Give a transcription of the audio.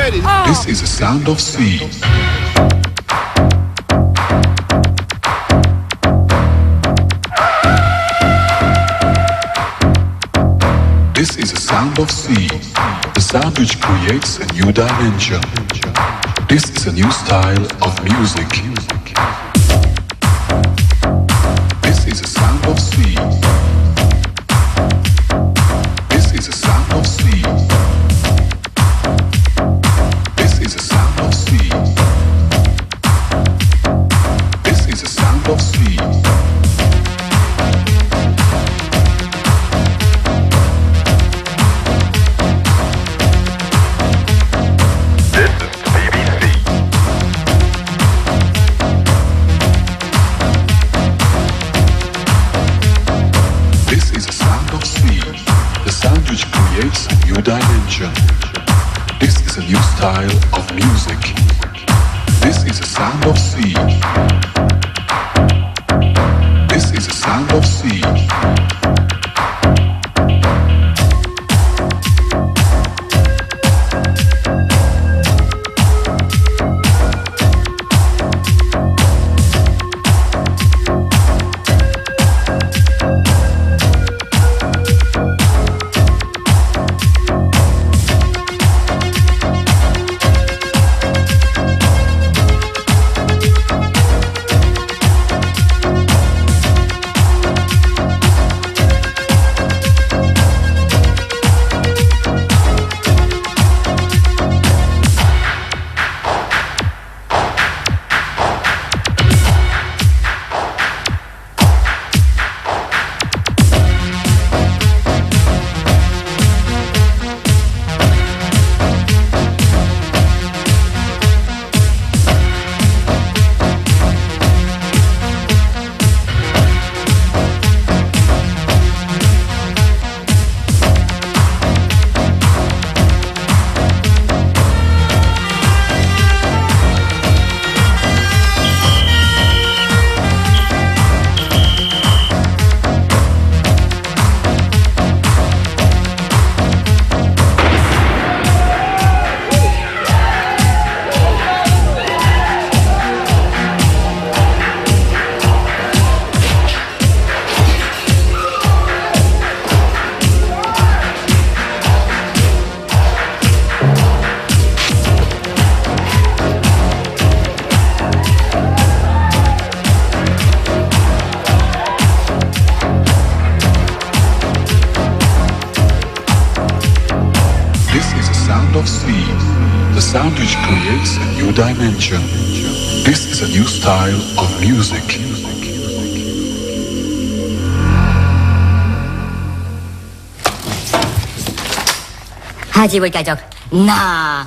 ready. This is the sound of sea. This is the sound of sea, the sound which creates a new dimension. This is a new style of music. This is the sound of sea. This is the sound of sea. This is the sound of sea. This is the sound of sea. Creates a new dimension. This is a new style of music. This is the sound of sea. This is the sound of sea. Of sea, the sound which creates a new dimension. This is a new style of music. 하지 볼까 좀 나